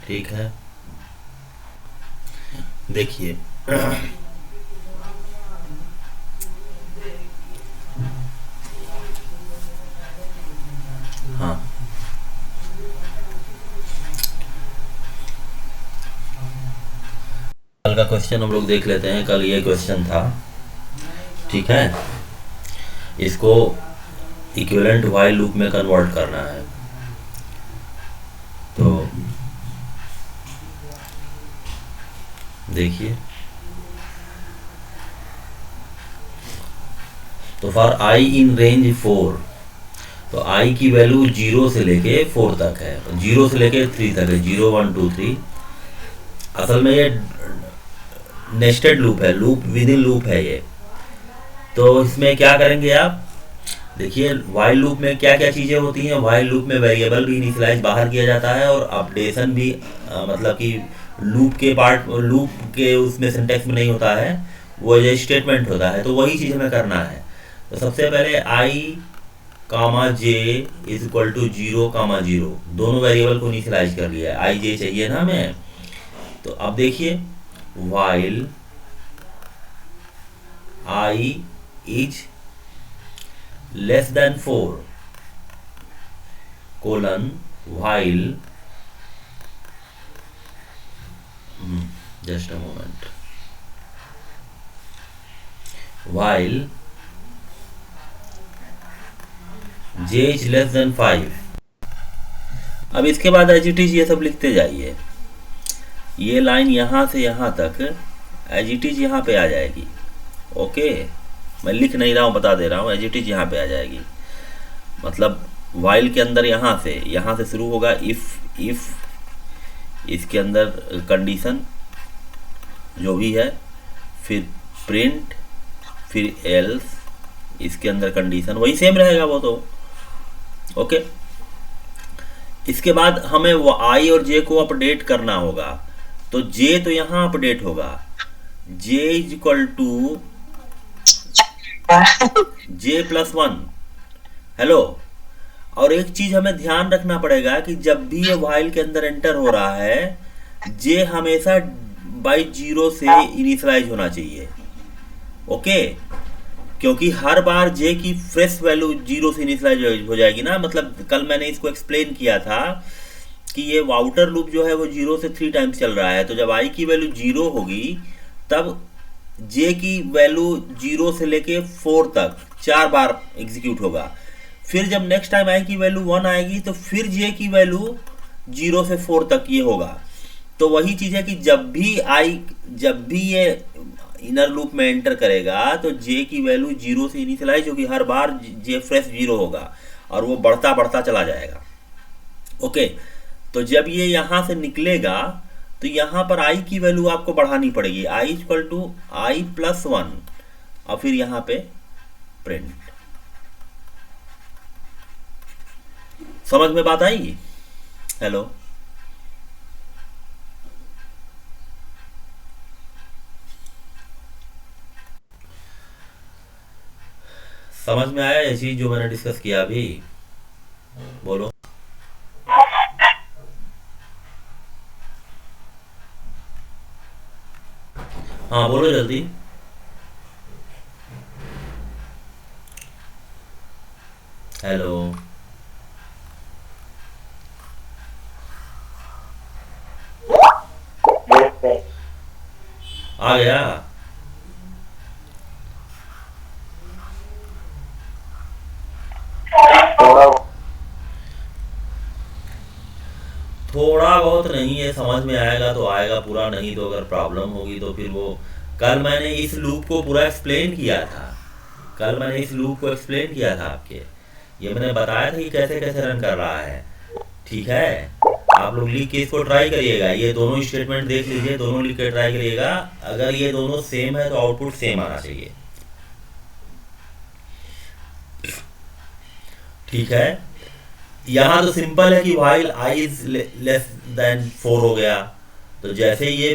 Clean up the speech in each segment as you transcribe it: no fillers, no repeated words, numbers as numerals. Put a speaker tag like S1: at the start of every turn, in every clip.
S1: ठीक है, देखिए हाँ, कल का क्वेश्चन हम लोग देख लेते हैं। कल ये क्वेश्चन था, ठीक है। इसको इक्विवेलेंट व्हाइल लूप में कन्वर्ट करना है। तो देखिए, तो फॉर आई इन रेंज 4, तो आई की वैल्यू 0 से लेके 4 तक है, 0 से लेके 3 तक है, 0 1 2 3। असल में ये नेस्टेड लूप है, लूप विद इन लूप है ये। तो इसमें क्या करेंगे आप, देखिए वाइल लूप में क्या क्या चीज़ें होती हैं। वाइल लूप में वेरिएबल भी इनिशियलाइज बाहर किया जाता है और अपडेशन भी, मतलब कि लूप के उसमें सिंटेक्स में नहीं होता है, वो जो स्टेटमेंट होता है। तो वही चीज़ हमें करना है। तो सबसे पहले आई कामा जे इज इक्वल टू 0 कामा 0, दोनों वेरिएबल को इनिशियलाइज कर लिया है। आई जे चाहिए ना हमें। तो अब देखिए, while I is less than 4 colon while, just a moment, while j is less than 5। अब इसके बाद एज इट इज ये सब लिखते जाइए। ये लाइन यहाँ से यहाँ तक एज इट इज यहाँ पे आ जाएगी। ओके, मैं लिख नहीं रहा हूँ, बता दे रहा हूँ, एज इट इज यहाँ पे आ जाएगी। मतलब वाइल के अंदर यहाँ से शुरू होगा इफ इसके अंदर कंडीशन जो भी है, फिर प्रिंट, फिर एल्स, इसके अंदर कंडीशन वही सेम रहेगा वो तो। ओके, इसके बाद हमें वो आई और जे को अपडेट करना होगा। तो जे तो यहाँ अपडेट होगा, J is equal to J plus 1। Hello, और एक चीज हमें ध्यान रखना पड़ेगा कि जब भी ये वाइल के अंदर एंटर हो रहा है, जे हमेशा बाई 0 से इनिशियलाइज होना चाहिए। ओके, क्योंकि हर बार जे की फ्रेश वैल्यू 0 से इनिशियलाइज हो जाएगी ना। मतलब कल मैंने इसको एक्सप्लेन किया था कि ये आउटर लूप जो है वो 0 से 3 टाइम्स चल रहा है। तो जब आई की वैल्यू 0 होगी, तब जे की वैल्यू 0 से लेके 4 तक 4 बार एग्जीक्यूट होगा। फिर जब नेक्स्ट टाइम आई की वैल्यू 1 आएगी, तो फिर जे की वैल्यू 0 से 4 तक ये होगा। तो वही चीज़ है कि जब भी ये इनर लूप में एंटर करेगा, तो जे की वैल्यू 0 से इनिशियलाइज होगी। हर बार जे फ्रेश 0 होगा और वो बढ़ता बढ़ता चला जाएगा। ओके, तो जब ये यहाँ से निकलेगा, तो यहाँ पर आई की वैल्यू आपको बढ़ानी पड़ेगी, I equal to I plus 1, और फिर यहाँ पे प्रिंट। समझ में बात आई? हेलो, समझ में आया ये चीज जो मैंने डिस्कस किया अभी? बोलो। हाँ बोलो जल्दी। हेलो, आ गया? थोड़ा बहुत नहीं है, समझ में आएगा तो आएगा पूरा, नहीं तो अगर प्रॉब्लम होगी तो फिर वो, कल मैंने इस लूप को पूरा एक्सप्लेन किया था। कल मैंने इस लूप को एक्सप्लेन किया था आपके, ये मैंने बताया था कि कैसे कैसे रन कर रहा है। ठीक है, आप लोग लिख के इसको ट्राई करिएगा। ये दोनों स्टेटमेंट देख लीजिए, दोनों लिख के ट्राई करिएगा। अगर ये दोनों सेम है तो आउटपुट सेम आना चाहिए। ठीक है, यहाँ तो सिंपल है कि while i is less than 4 हो गया, तो जैसे ये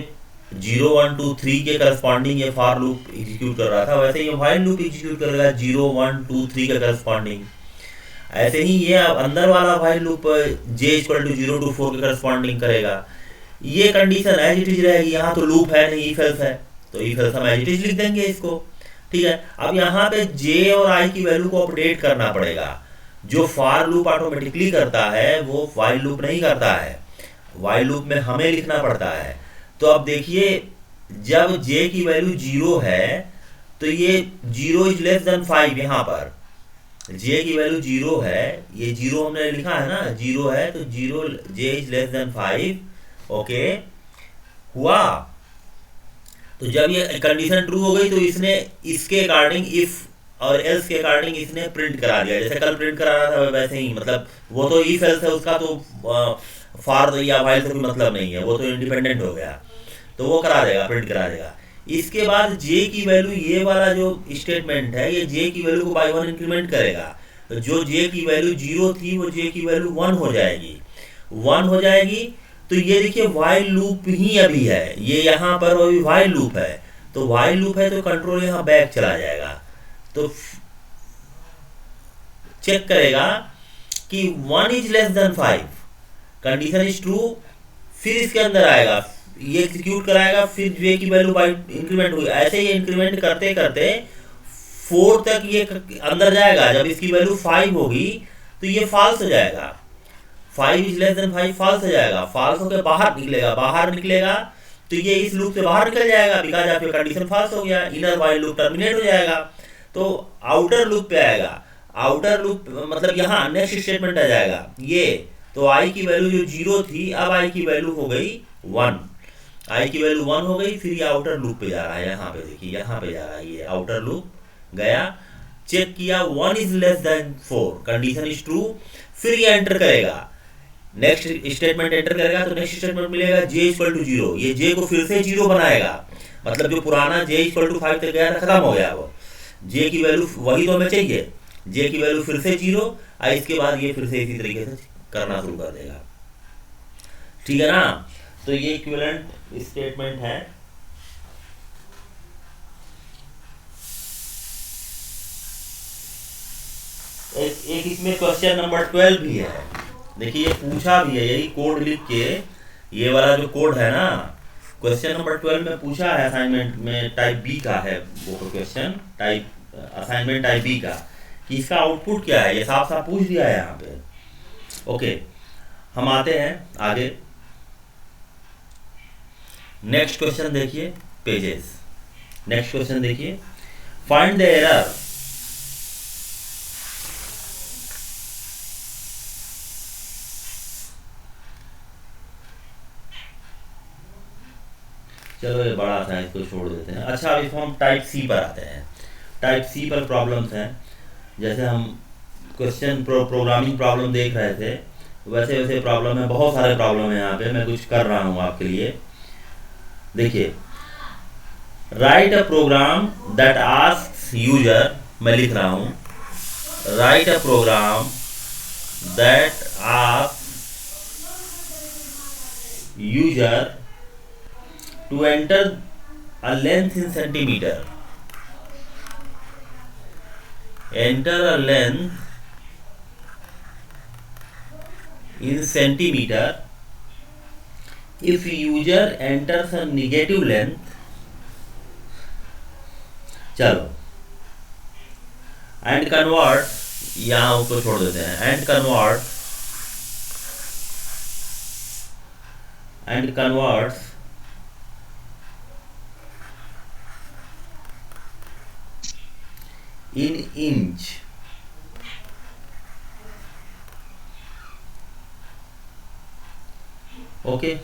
S1: 0 1 2 3 के करस्पॉन्डिंग ये फॉर लूप एग्जीक्यूट कर रहा था, वैसे ये while लूप एग्जीक्यूट करेगा 0 1 2 3 के करस्पॉन्डिंग। ऐसे ही ये अंदर वाला while loop j equal to 0 to 4 के करस्पॉन्डिंग करेगा। ये कंडीशन एज इट इज रहेगी, यहाँ तो लूप है नहीं, इफ एल्स है, तो इफ एल्स हम एज इट इज लिख देंगे इसको। ठीक है, अब यहाँ पे जे और आई की वैल्यू को अपडेट करना पड़ेगा। जो फॉर लूप ऑटोमेटिकली करता है वो व्हाइल लूप नहीं करता है, व्हाइल लूप में हमें लिखना पड़ता है। तो अब देखिए, जब जे की वैल्यू 0 है तो ये 0 इज लेस देन 5, यहाँ पर जे की वैल्यू 0 है, ये 0 हमने लिखा है ना, 0 है तो 0 जे इज लेस देन 5। ओके हुआ, तो जब ये कंडीशन ट्रू हो गई तो इसने इसके अकॉर्डिंग इफ और एल्स के अकॉर्डिंग इसने प्रिंट करा दिया, जैसे कल प्रिंट करा रहा था वैसे ही, मतलब वो तो इफ एल्स है, उसका तो फॉर या व्हाइल से कोई मतलब नहीं है, वो तो इंडिपेंडेंट हो गया, तो वो करा देगा, प्रिंट करा देगा। इसके बाद जे की वैल्यू, ये वाला जो स्टेटमेंट है, ये जे की वैल्यू को बाय 1 इंक्रीमेंट करेगा। तो जो जे की वैल्यू 0 थी वो जे की वैल्यू 1 हो जाएगी, 1 हो जाएगी। तो ये देखिए व्हाइल लूप ही अभी है, ये यहाँ पर अभी व्हाइल लूप है, तो व्हाइल लूप है तो कंट्रोल यहाँ बैक चला जाएगा, तो चेक करेगा कि 1 is less than 5, condition is true, फिर इसके अंदर आएगा, ये एग्जीक्यूट कराएगा, फिर जे की वैल्यू बाई इंक्रीमेंट हुई, ऐसे ही इंक्रीमेंट करते करते 4 तक ये अंदर जाएगा। जब इसकी वैल्यू 5 होगी तो ये फॉल्स हो जाएगा, 5 इज लेस देन 5 फॉल्स हो जाएगा, फॉल्स होकर बाहर निकलेगा, बाहर निकलेगा तो ये इस लूप से बाहर निकल जाएगा, बिकॉज आपका कंडीशन फॉल्स हो गया, इनर व्हाइल लूप टर्मिनेट हो जाएगा, तो आउटर लूप पे आएगा। आउटर लूप मतलब यहाँ नेक्स्ट स्टेटमेंट आ जाएगा ये, तो आई की वैल्यू जो 0 थी अब आई की वैल्यू हो गई 1, आई की वैल्यू 1 हो गई, फिर ये आउटर लूप पे जा रहा है, यहाँ पे देखिए यहाँ पे जा रहा है, ये आउटर लूप गया, चेक किया 1 is less than 4, condition is true, फिर ये एंटर करेगा, नेक्स्ट स्टेटमेंट एंटर करेगा, तो नेक्स्ट स्टेटमेंट मिलेगा j इक्वल टू 0, ये j को फिर से 0 बनाएगा, मतलब जो पुराना j इक्वल टू 5 तक गया था खत्म हो गया, वो j की वैल्यू वही तो हमें चाहिए, j की वैल्यू फिर से 0, और इसके बाद ये फिर से इसी तरीके से करना शुरू कर देगा। ठीक है ना, तो ये इक्विवेलेंट स्टेटमेंट है। एक इसमें क्वेश्चन नंबर 12 भी है, देखिए ये पूछा भी है, यही कोड लिख के, ये वाला जो कोड है ना, क्वेश्चन नंबर 12 में पूछा है, असाइनमेंट में टाइप बी का है वो question, type assignment type B का, कि इसका आउटपुट क्या है, ये साफ साफ पूछ दिया है यहाँ पे। ओके, हम आते हैं आगे, नेक्स्ट क्वेश्चन देखिए, पेजेस, नेक्स्ट क्वेश्चन देखिए, फाइंड द एरर, चलो ये बड़ा था, इसको छोड़ देते हैं। अच्छा, अब इसको हम टाइप सी पर आते हैं। टाइप सी पर प्रॉब्लम्स हैं, जैसे हम क्वेश्चन प्रोग्रामिंग प्रॉब्लम देख रहे थे, वैसे वैसे प्रॉब्लम है, बहुत सारे प्रॉब्लम है यहाँ पे, मैं कुछ कर रहा हूँ आपके लिए। देखिए, write a program that asks user, मैं लिख रहा हूँ, write a program that asks user to enter a length in centimeter, enter a length in centimeter, if user enters a negative length, चलो, and convert, यहाँ उसको छोड़ देते हैं, and converts in inch, okay.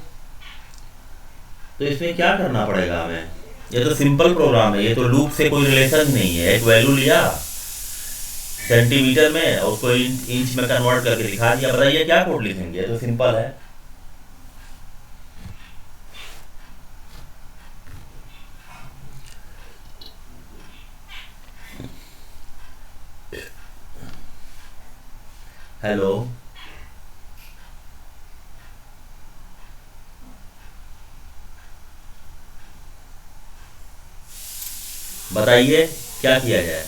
S1: तो इसमें क्या करना पड़ेगा हमें, ये तो सिंपल प्रोग्राम है, ये तो लूप से कोई रिलेशन नहीं है, एक वैल्यू लिया सेंटीमीटर में और उसको इंच में कन्वर्ट करके दिखा दिया, बताइए क्या कोड लिखेंगे, ये तो सिंपल है। हेलो, बताइए क्या किया जाए।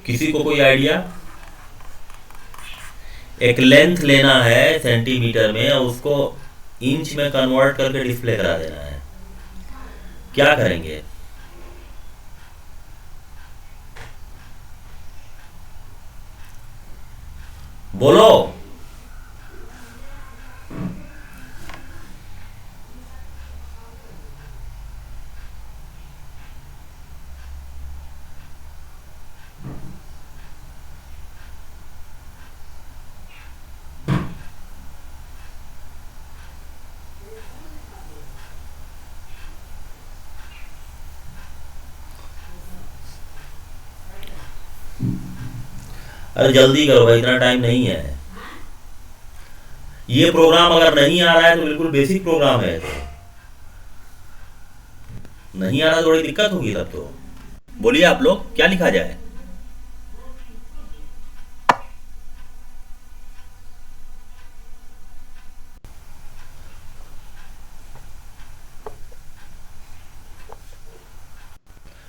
S1: किसी को कोई आइडिया? एक लेंथ लेना है सेंटीमीटर में और उसको इंच में कन्वर्ट करके डिस्प्ले करा देना है। क्या करेंगे? बोलो। अरे जल्दी करो भाई, इतना टाइम नहीं है। ये प्रोग्राम अगर नहीं आ रहा है तो बिल्कुल बेसिक प्रोग्राम है, तो नहीं आ रहा तो बड़ी दिक्कत होगी तब तो। बोलिए आप लोग, क्या लिखा जाए?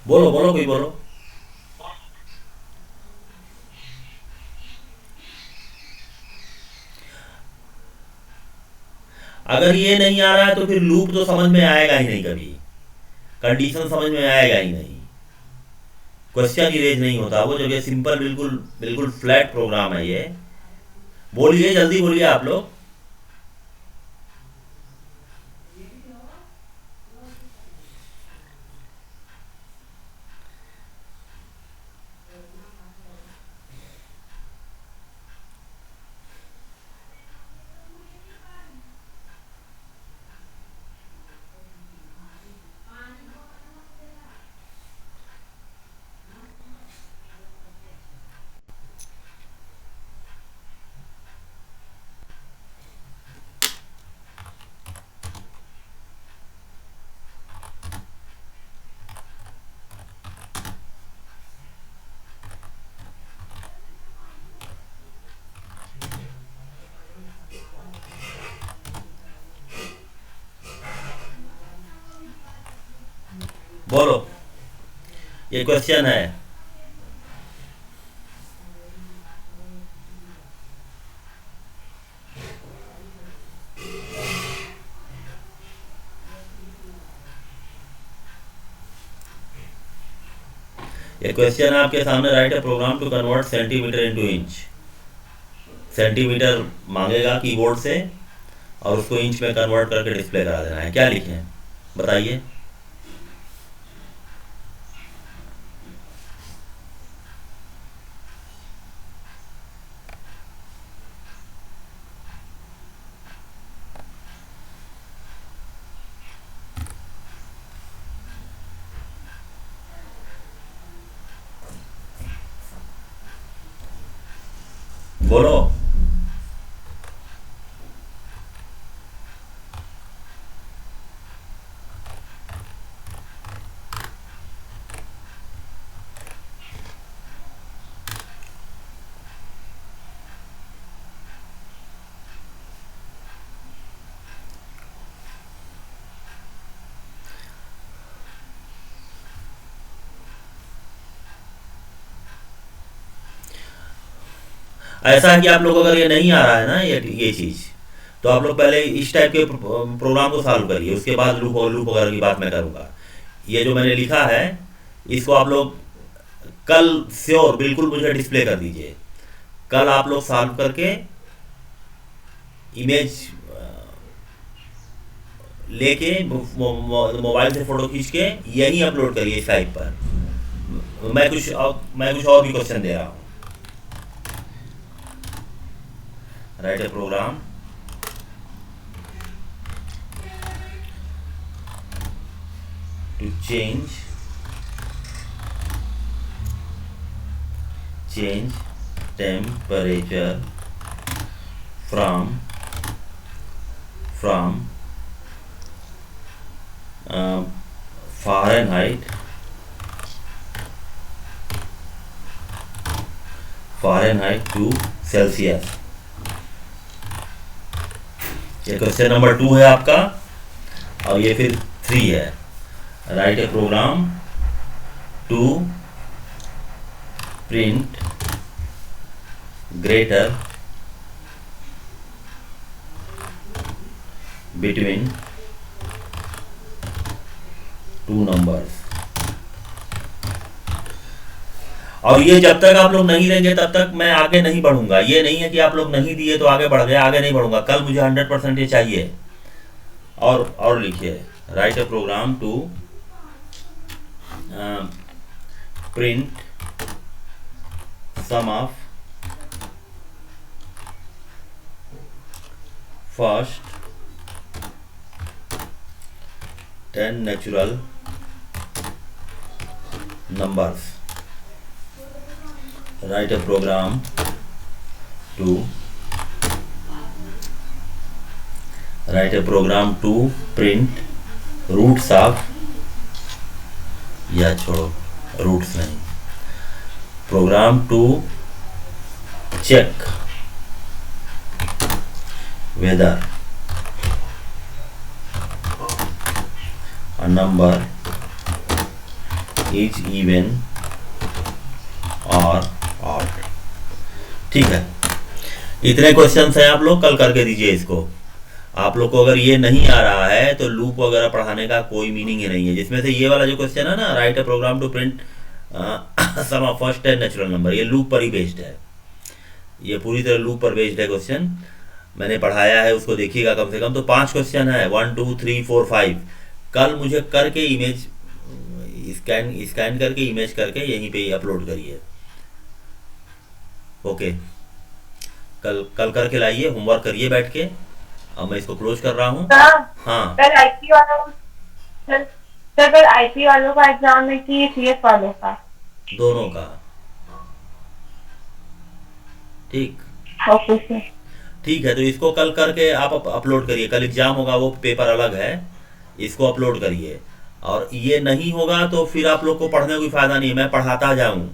S1: बोलो बोलो, कोई बोलो। अगर ये नहीं आ रहा है तो फिर लूप तो समझ में आएगा ही नहीं कभी, कंडीशन समझ में आएगा ही नहीं, क्वेश्चन ही रेज नहीं होता वो, जब ये सिंपल बिल्कुल बिल्कुल फ्लैट प्रोग्राम है ये। बोलिए, जल्दी बोलिए आप लोग। बोलो, ये क्वेश्चन है। ये क्वेश्चन आपके सामने, write a program to convert centimetre into inch. Centimetre मांगेगा कीबोर्ड से और उसको इंच में कन्वर्ट करके डिस्प्ले करा देना है। क्या लिखें बताइए? बोलो। ऐसा है कि आप लोगों को अगर ये नहीं आ रहा है ना, ये चीज़, तो आप लोग पहले इस टाइप के प्रोग्राम को सॉल्व करिए, उसके बाद लूप और लूप वगैरह की बात मैं करूँगा। ये जो मैंने लिखा है इसको आप लोग कल श्योर बिल्कुल मुझे डिस्प्ले कर दीजिए। कल आप लोग सॉल्व करके इमेज लेके मोबाइल से फोटो खींच के यहीं अपलोड करिए इस साइट पर। मैं कुछ और भी क्वेश्चन दे रहा हूँ। Write a program to change temperature from Fahrenheit to Celsius। ये क्वेश्चन नंबर 2 है आपका, और ये फिर 3 है। Write a program to print greater between two numbers. और ये जब तक आप लोग नहीं देंगे तब तक मैं आगे नहीं बढ़ूंगा। ये नहीं है कि आप लोग नहीं दिए तो आगे बढ़ गए, आगे नहीं बढ़ूंगा। कल मुझे 100% ये चाहिए। और लिखिए, write a program to print sum of first 10 natural numbers. Write a program to print roots of, या छोड़ो रूट्स नहीं, program to check whether a number is even और odd। ठीक है, इतने क्वेश्चंस हैं, आप लोग कल करके दीजिए इसको। आप लोग को अगर ये नहीं आ रहा है तो लूप वगैरह पढ़ाने का कोई मीनिंग ही नहीं है। जिसमें से ये वाला जो क्वेश्चन है ना, write a program to print sum of first 10 natural number, ये लूप पर ही बेस्ड है। ये पूरी तरह लूप पर बेस्ड है क्वेश्चन। मैंने पढ़ाया है, उसको देखिएगा। कम से कम तो 5 क्वेश्चन है, 1 2 3 4 5। कल मुझे करके इमेज स्कैन करके इमेज करके यहीं पे अपलोड करिए। ओके, कल करके लाइए, होमवर्क करिए बैठ के। अब मैं इसको क्लोज कर रहा हूँ। हाँ,
S2: सर आईपी वालों का एग्जाम है कि सीएस वालों का?
S1: दोनों का। ठीक,
S2: ओके सर।
S1: ठीक है, तो इसको कल करके आप अपलोड करिए। कल एग्जाम होगा, वो पेपर अलग है, इसको अपलोड करिए। और ये नहीं होगा तो फिर आप लोग को पढ़ने का कोई फायदा नहीं है। मैं पढ़ाता जाऊँ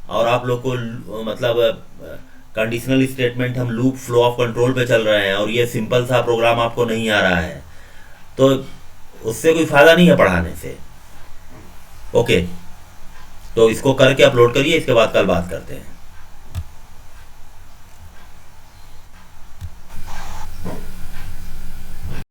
S1: और आप लोग को मतलब कंडीशनल स्टेटमेंट, हम लूप फ्लो ऑफ कंट्रोल पे चल रहे हैं और ये सिंपल सा प्रोग्राम आपको नहीं आ रहा है, तो उससे कोई फायदा नहीं है पढ़ाने से। ओके, तो इसको करके अपलोड करिए, इसके बाद कल बात करते हैं।